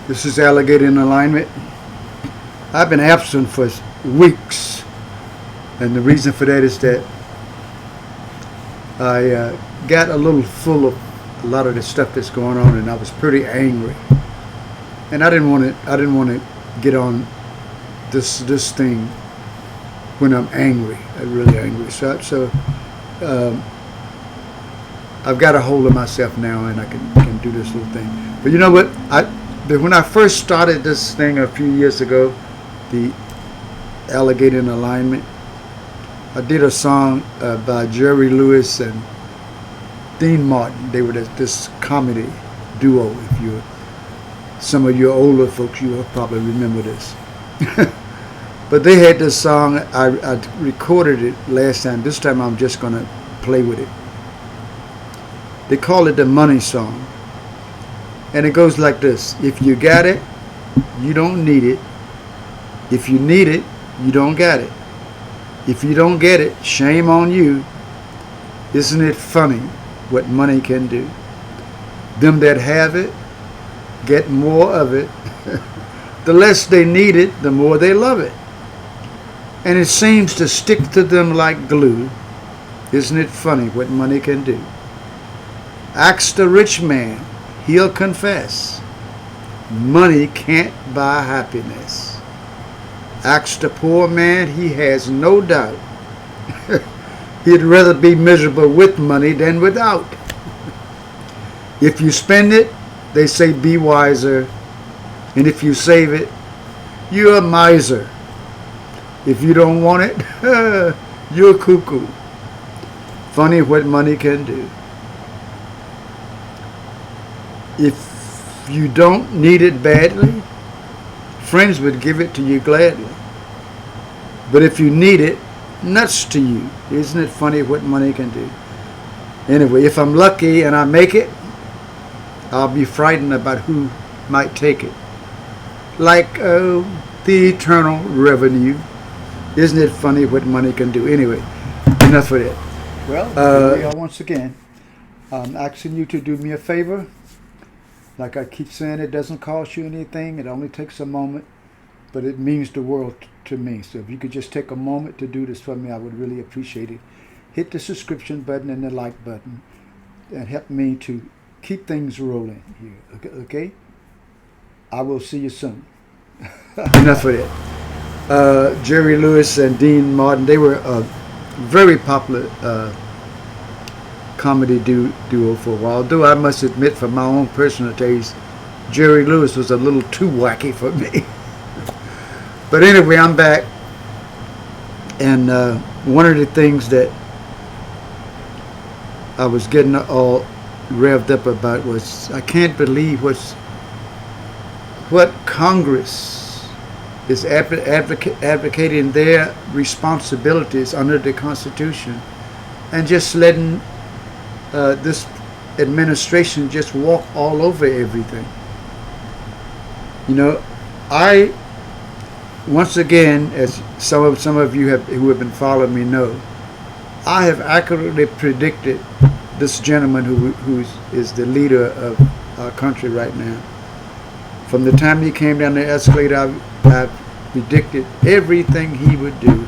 This is Alligator in alignment. I've been absent for weeks, and the reason for that is that I got a little full of a lot of the stuff that's going on, and I was pretty angry. And I didn't want to. I didn't want to get on this thing when I'm angry. I'm really angry. So I've got a hold of myself now, and I can do this little thing. But you know what? When I first started this thing a few years ago, the Alligator in Alignment, I did a song by Jerry Lewis and Dean Martin. They were this comedy duo. If you, some of your older folks, you will probably remember this. But they had this song. I recorded it last time. This time I'm just going to play with it. They call it the money song. And it goes like this. If you got it, you don't need it. If you need it, you don't got it. If you don't get it, shame on you. Isn't it funny what money can do? Them that have it get more of it. The less they need it, the more they love it. And it seems to stick to them like glue. Isn't it funny what money can do? Ask the rich man, he'll confess. Money can't buy happiness. Ask the poor man, he has no doubt. He'd rather be miserable with money than without. If you spend it, they say be wiser. And if you save it, you're a miser. If you don't want it, you're cuckoo. Funny what money can do. If you don't need it badly, friends would give it to you gladly. But if you need it, nuts to you. Isn't it funny what money can do? Anyway, if I'm lucky and I make it, I'll be frightened about who might take it. Like the eternal revenue. Isn't it funny what money can do? Anyway, enough of that. Well, here we are once again. I'm asking you to do me a favor. Like I keep saying, it doesn't cost you anything. It only takes a moment, but it means the world to me. So if you could just take a moment to do this for me, I would really appreciate it. Hit the subscription button and the like button and help me to keep things rolling here. Okay? I will see you soon. Enough of that. Jerry Lewis and Dean Martin, they were a very popular comedy duo for a while. Though I must admit, for my own personal taste, Jerry Lewis was a little too wacky for me. But anyway, I'm back, and one of the things that I was getting all revved up about was I can't believe what Congress is advocating their responsibilities under the Constitution, and just letting this administration just walk all over everything. You know, I once again, as some of you who have been following me know, I have accurately predicted this gentleman who is the leader of our country right now. From the time he came down the escalator, I've predicted everything he would do.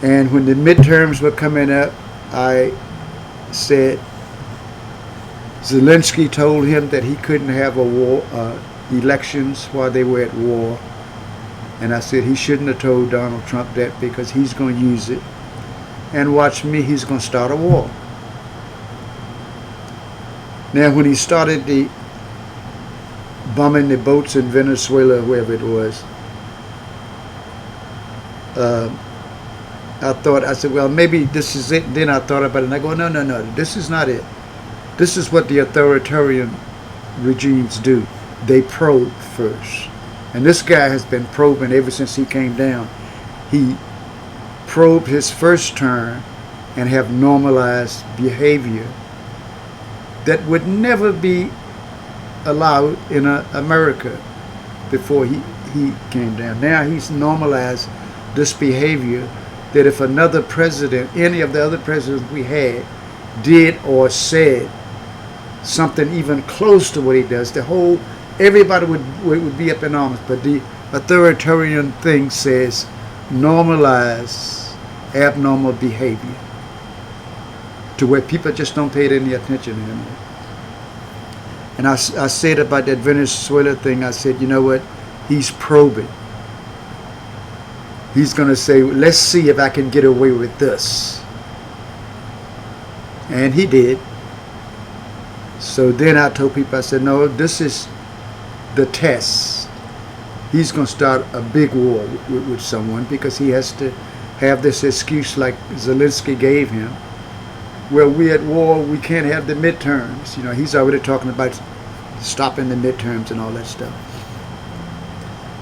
And when the midterms were coming up, I said Zelensky told him that he couldn't have a war elections while they were at war, and I said he shouldn't have told Donald Trump that because he's going to use it, and watch me, he's going to start a war. Now when he started the bombing the boats in Venezuela, wherever it was, I said, well, maybe this is it. Then I thought about it, and I go, no, this is not it. This is what the authoritarian regimes do. They probe first. And this guy has been probing ever since he came down. He probed his first term and have normalized behavior that would never be allowed in America before he came down. Now he's normalized this behavior that if another president, any of the other presidents we had, did or said something even close to what he does, the whole everybody would be up in arms. But the authoritarian thing says normalize abnormal behavior to where people just don't pay it any attention anymore. And I said about that Venezuela thing, I said, you know what? He's probing. He's going to say, let's see if I can get away with this. And he did. So then I told people, I said, no, this is the test. He's going to start a big war with someone because he has to have this excuse like Zelensky gave him. Well, we're at war, we can't have the midterms. You know, he's already talking about stopping the midterms and all that stuff.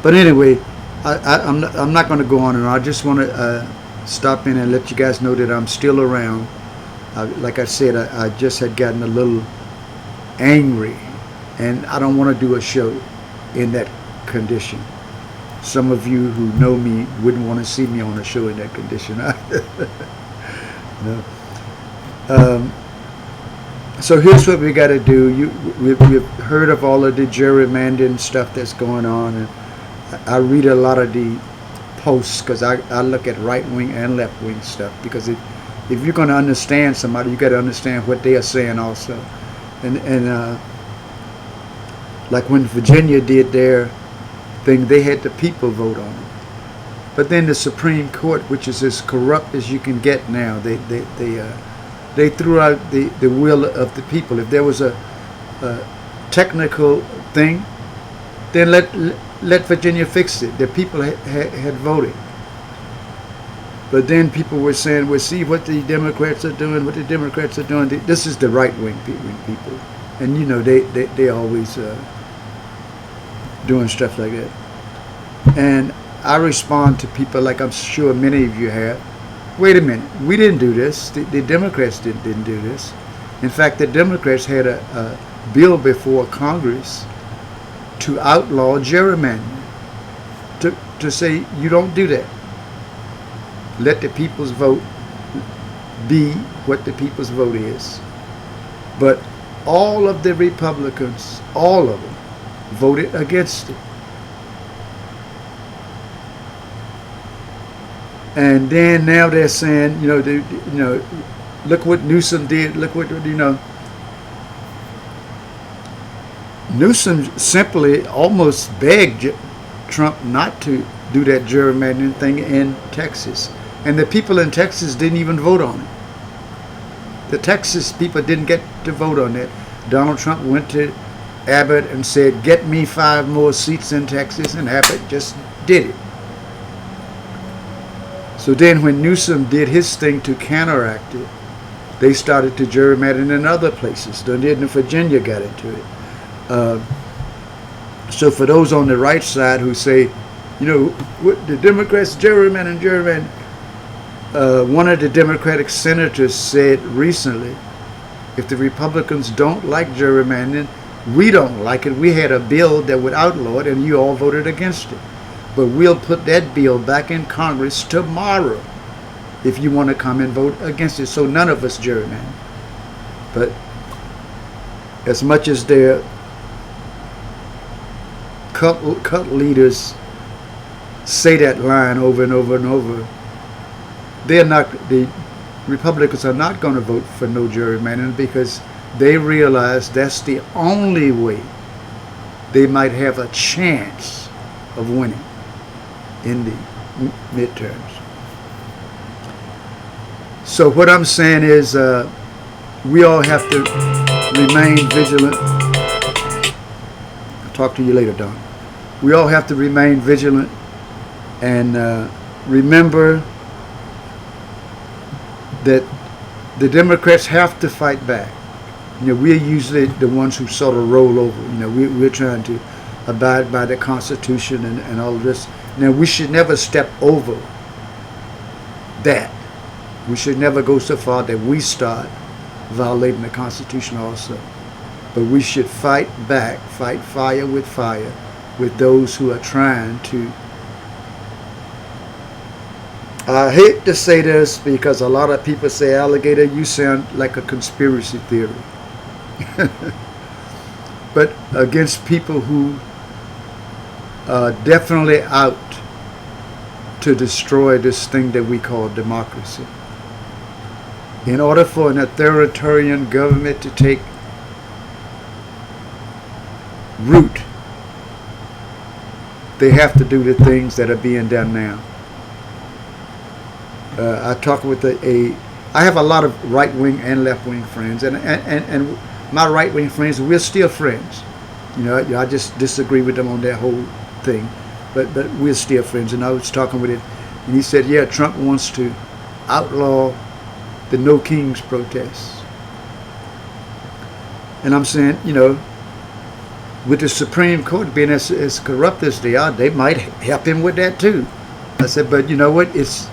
But anyway, I'm not going to go on and on. I just want to stop in and let you guys know that I'm still around. Like I said, I just had gotten a little angry, and I don't want to do a show in that condition. Some of you who know me wouldn't want to see me on a show in that condition. No. So here's what we got to do. We've heard of all of the gerrymandering stuff that's going on, and I read a lot of the posts because I look at right wing and left wing stuff, because if you're going to understand somebody, you got to understand what they are saying also. And like when Virginia did their thing, they had the people vote on it. But then the Supreme Court, which is as corrupt as you can get now, they threw out the will of the people. If there was a technical thing, then let Virginia fix it. The people had voted. But then people were saying, well, see what the Democrats are doing, what the Democrats are doing. This is the right-wing people. And, you know, they always doing stuff like that. And I respond to people like I'm sure many of you have. Wait a minute, we didn't do this. The Democrats didn't do this. In fact, the Democrats had a bill before Congress to outlaw gerrymandering, to say you don't do that. Let the people's vote be what the people's vote is. But all of the Republicans, all of them, voted against it. And then now they're saying, look what Newsom did. Look what, Newsom simply almost begged Trump not to do that gerrymandering thing in Texas. And the people in Texas didn't even vote on it. The Texas people didn't get to vote on it. Donald Trump went to Abbott and said, get me 5 more seats in Texas, and Abbott just did it. So then when Newsom did his thing to counteract it, they started to gerrymander in other places. Then Virginia got into it. So for those on the right side who say, what the Democrats gerrymander, one of the Democratic senators said recently, if the Republicans don't like gerrymandering, we don't like it. We had a bill that would outlaw it, and you all voted against it. But we'll put that bill back in Congress tomorrow if you want to come and vote against it. So none of us gerrymander. But as much as their cult leaders say that line over and over and over, the Republicans are not going to vote for no gerrymandering, because they realize that's the only way they might have a chance of winning in the midterms. So what I'm saying is we all have to remain vigilant. I'll talk to you later, Don. We all have to remain vigilant and remember that the Democrats have to fight back. We're usually the ones who sort of roll over. We're trying to abide by the Constitution and all of this. Now, we should never step over that. We should never go so far that we start violating the Constitution also. But we should fight back, fight fire with those who are trying to. I hate to say this because a lot of people say, Alligator, you sound like a conspiracy theory. but against people who are definitely out to destroy this thing that we call democracy. In order for an authoritarian government to take root, they have to do the things that are being done now. I talk with I have a lot of right-wing and left-wing friends, and my right-wing friends, we're still friends. I just disagree with them on that whole thing, but we're still friends. And I was talking with him, and he said, yeah, Trump wants to outlaw the No Kings protests. And I'm saying, with the Supreme Court being as corrupt as they are, they might help him with that too. I said, but you know what? It's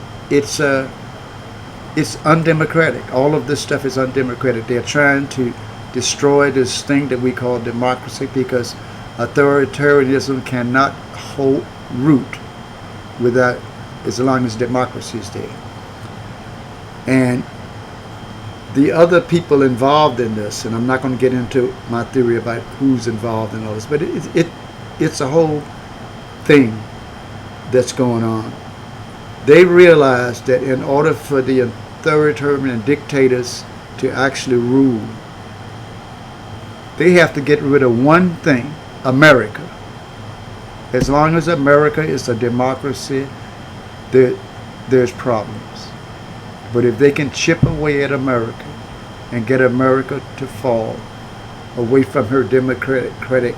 undemocratic. All of this stuff is undemocratic. They're trying to destroy this thing that we call democracy, because authoritarianism cannot hold root without, as long as democracy is there. And the other people involved in this, and I'm not going to get into my theory about who's involved in all this, but it's a whole thing that's going on. They realize that in order for the authoritarian dictators to actually rule, they have to get rid of one thing: America. As long as America is a democracy, there's problems. But if they can chip away at America and get America to fall away from her democratic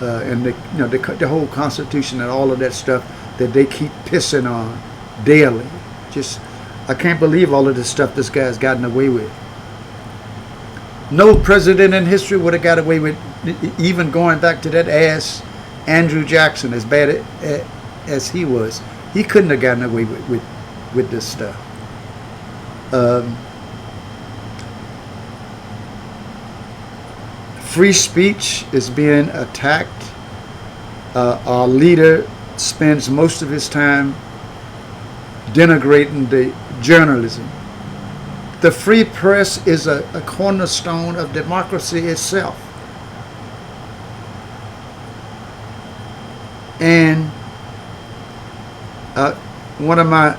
and the whole Constitution and all of that stuff that they keep pissing on daily, I can't believe all of the stuff this guy's gotten away with. No president in history would have got away with, even going back to that ass Andrew Jackson, as bad as he was. He couldn't have gotten away with this stuff. Free speech is being attacked. Our leader spends most of his time denigrating the journalism. The free press is a cornerstone of democracy itself. And one of my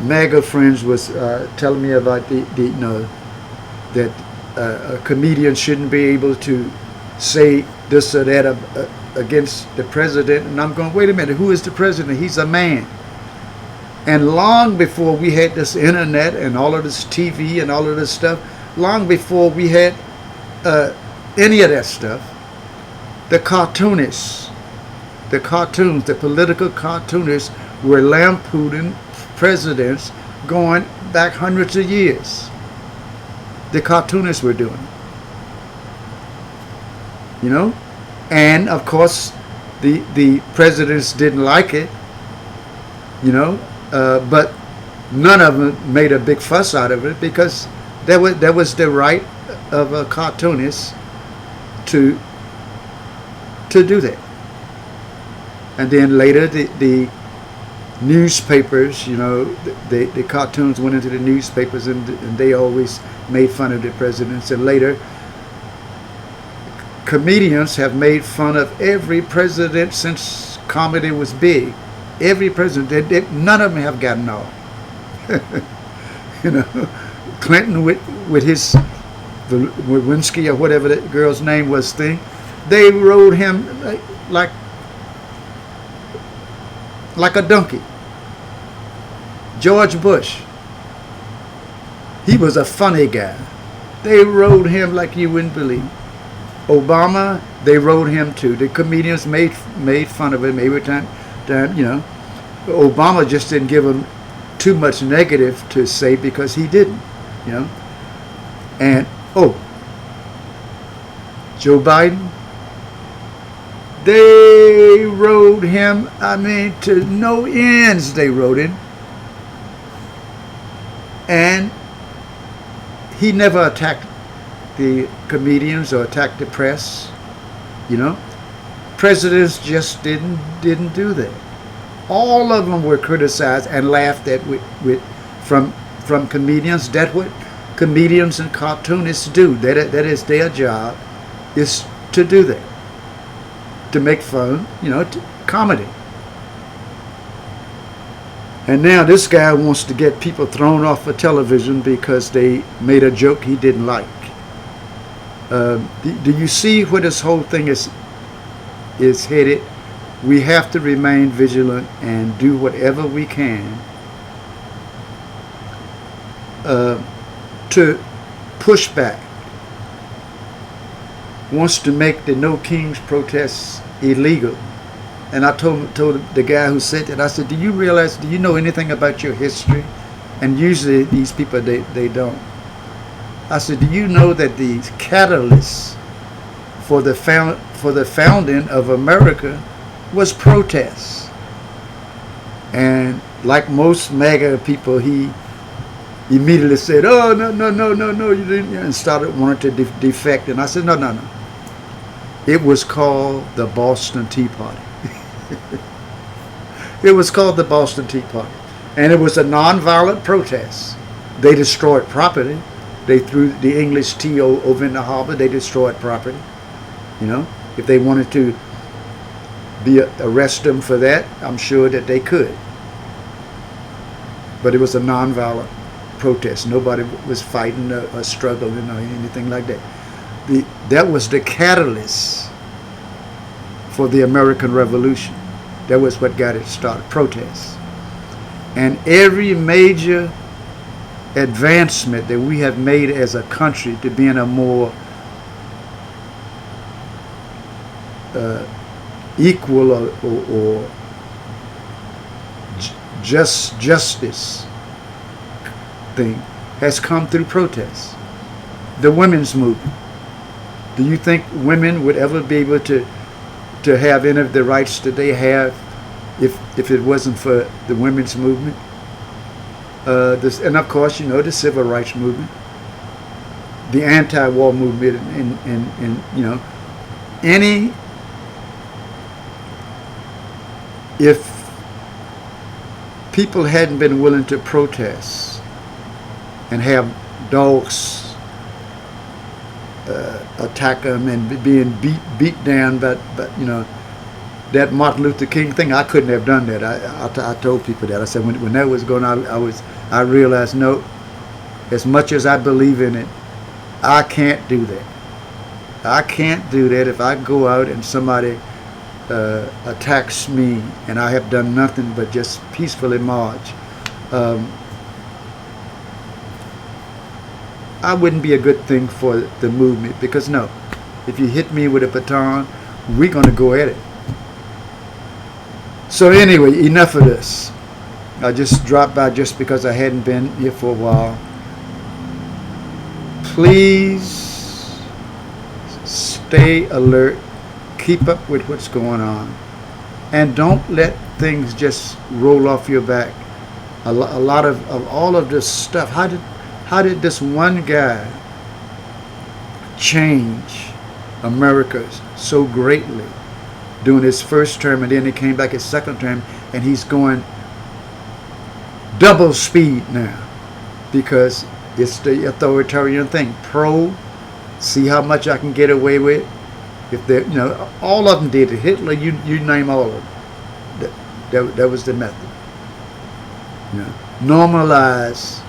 MAGA friends was telling me about that a comedian shouldn't be able to say this or that against the president. And I'm going, wait a minute, who is the president? He's a man. And long before we had this internet and all of this TV and all of this stuff, long before we had any of that stuff, the cartoonists, the political cartoonists were lampooning presidents going back hundreds of years. The cartoonists were doing it. And of course the presidents didn't like it, but none of them made a big fuss out of it, because that was the right of a cartoonist to do that. And then later the newspapers, the cartoons went into the newspapers, and they always made fun of the presidents. And later, comedians have made fun of every president since comedy was big. Every president, none of them have gotten off. Clinton with his Lewinsky or whatever that girl's name was thing, they rode him like a donkey. George Bush, he was a funny guy. They rode him like you wouldn't believe. Obama, they rode him too. The comedians made fun of him every time. Obama just didn't give him too much negative to say, because he didn't. And Joe Biden, they rode him, to no ends they rode him. And he never attacked the comedians or attacked the press. Presidents just didn't do that. All of them were criticized and laughed at from comedians. That's what comedians and cartoonists do. That is their job, is to do that, to make fun, comedy. And now this guy wants to get people thrown off of television because they made a joke he didn't like. Do you see where this whole thing is headed? We have to remain vigilant and do whatever we can to push back. Wants to make the No Kings protests illegal. And I told the guy who said that, I said, do you know anything about your history? And usually these people, they don't. I said, do you know that the catalyst for the founding of America was protests? And like most MAGA people, he immediately said, oh, no, you didn't, and started wanting to defect. And I said, no. It was called the Boston Tea Party. It was called the Boston Tea Party. And it was a nonviolent protest. They destroyed property. They threw the English tea over in the harbor. They destroyed property. If they wanted to arrest them for that, I'm sure that they could. But it was a nonviolent protest. Nobody was fighting or struggling or anything like that. That was the catalyst for the American Revolution. That was what got it started, protests. And every major advancement that we have made as a country to being a more equal or justice thing has come through protests. The women's movement. Do you think women would ever be able to have any of the rights that they have if it wasn't for the women's movement? And of course, the civil rights movement, the anti-war movement, and if people hadn't been willing to protest and have dogs attack them and being beat down, but that Martin Luther King thing, I couldn't have done that. I told people that. I said when that was going on, I realized, no, as much as I believe in it, I can't do that. I can't do that if I go out and somebody attacks me and I have done nothing but just peacefully march. I wouldn't be a good thing for the movement, because no, if you hit me with a baton, we're going to go at it. So anyway, enough of this. I just dropped by just because I hadn't been here for a while. Please stay alert, keep up with what's going on, and don't let things just roll off your back. A lot of all of this stuff, how did this one guy change America so greatly during his first term, and then he came back his second term, and he's going double speed now because it's the authoritarian thing. See how much I can get away with. If they, all of them did it. Hitler, you name all of them. That was the method. Normalize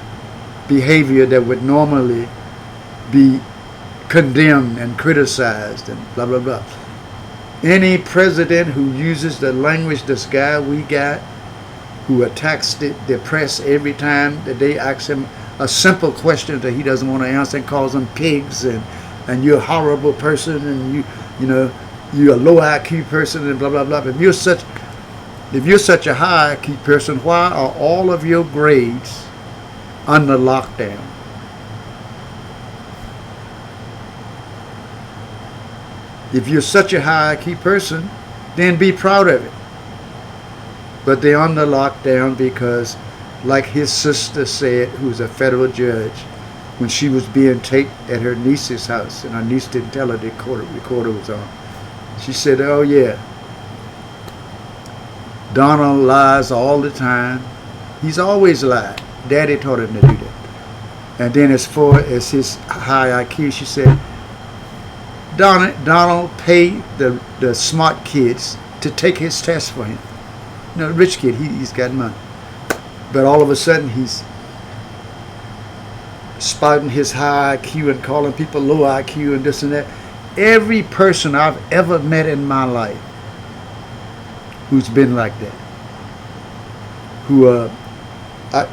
behavior that would normally be condemned and criticized and blah blah blah. Any president who uses the language this guy we got, who attacks the press every time that they ask him a simple question that he doesn't want to answer, and calls them pigs and you're a horrible person, and you're a low IQ person, and blah blah blah. If you're such a high IQ person, why are all of your grades under lockdown? If you're such a high IQ person, then be proud of it. But they're under lockdown because, like his sister said, who's a federal judge, when she was being taped at her niece's house, and her niece didn't tell her the recorder was on. She said, oh yeah, Donald lies all the time. He's always lied. Daddy taught him to do that. And then as far as his high IQ, she said, Donald paid the smart kids to take his test for him. You know, rich kid, he's got money. But all of a sudden, he's spouting his high IQ and calling people low IQ and this and that. Every person I've ever met in my life who's been like that,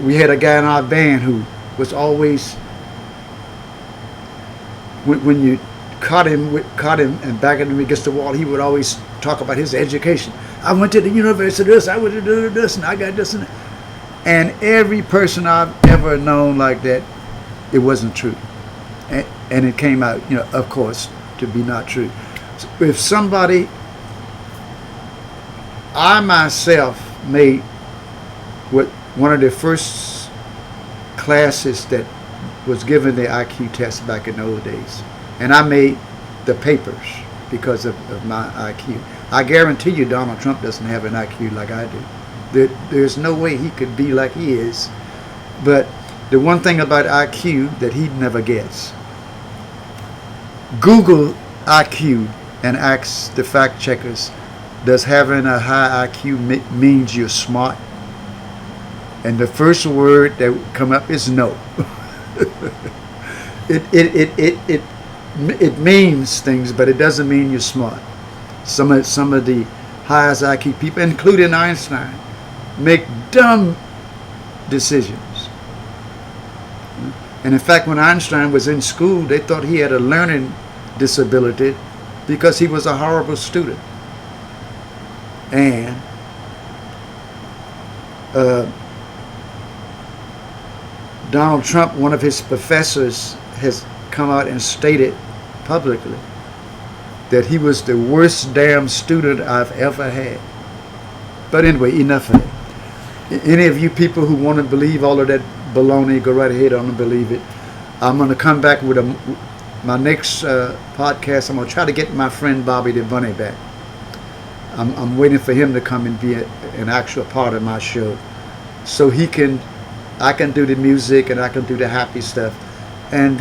we had a guy in our band who was always, when you caught him and backing him against the wall, he would always talk about his education. I went to the university of this, I went to do this, and I got this and that. And every person I've ever known like that, it wasn't true. And it came out, of course, to be not true. So if somebody, I myself made one of the first classes that was given the IQ test back in the old days. And I made the papers because of my IQ. I guarantee you Donald Trump doesn't have an IQ like I do. There's no way he could be like he is. But the one thing about IQ that he never gets, Google IQ and ask the fact checkers, does having a high IQ means you're smart? And the first word that would come up is no. It means things, but it doesn't mean you're smart. Some of the highest IQ people, including Einstein, make dumb decisions. And in fact, when Einstein was in school, they thought he had a learning disability because he was a horrible student. And Donald Trump, one of his professors, has come out and stated publicly that he was the worst damn student I've ever had. But anyway, enough of it. Any of you people who want to believe all of that baloney, go right ahead on and believe it. I'm going to come back with my next podcast. I'm going to try to get my friend Bobby the Bunny back. I'm waiting for him to come and be an actual part of my show, so I can do the music and I can do the happy stuff, and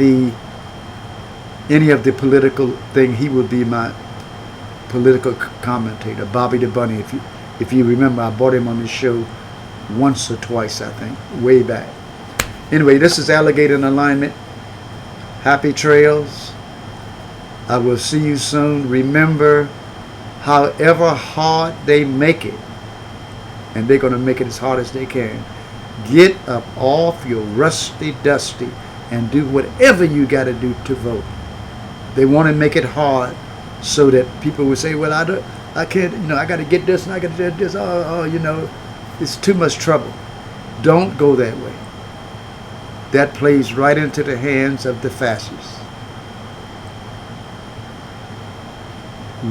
any of the political thing. He will be my political commentator, Bobby the Bunny. If you remember, I brought him on the show once or twice, I think, way back. Anyway, this is Alligator in Alignment. Happy trails. I will see you soon. Remember, however hard they make it, and they're going to make it as hard as they can, get up off your rusty dusty and do whatever you got to do to vote. They want to make it hard so that people will say, well, I can't, I got to get this and I got to get this. It's too much trouble. Don't go that way. That plays right into the hands of the fascists.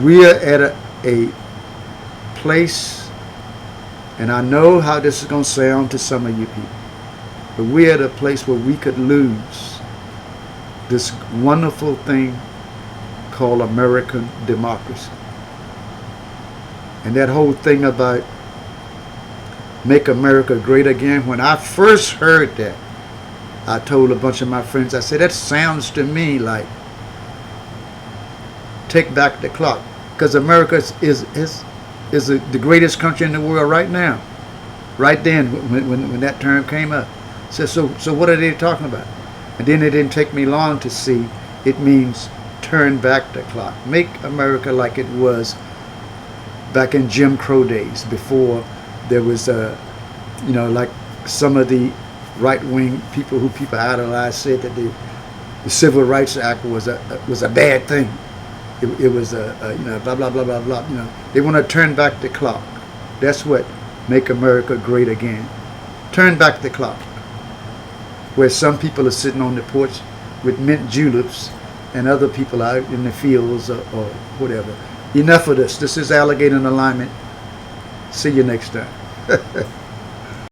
We're at a place, and I know how this is going to sound to some of you people, but we're at a place where we could lose this wonderful thing called American democracy. And that whole thing about make America great again, when I first heard that, I told a bunch of my friends, I said, that sounds to me like take back the clock, because America is the greatest country in the world right now. Right then, when that term came up, so what are they talking about? And then it didn't take me long to see it means turn back the clock, make America like it was back in Jim Crow days, before there was like some of the right-wing people who people idolize said that the Civil Rights Act was a bad thing. It was blah blah blah blah blah. They want to turn back the clock. That's what make America great again. Turn back the clock. Where some people are sitting on the porch with mint juleps, and other people out in the fields or whatever. Enough of this. This is Alligator in Alignment. See you next time.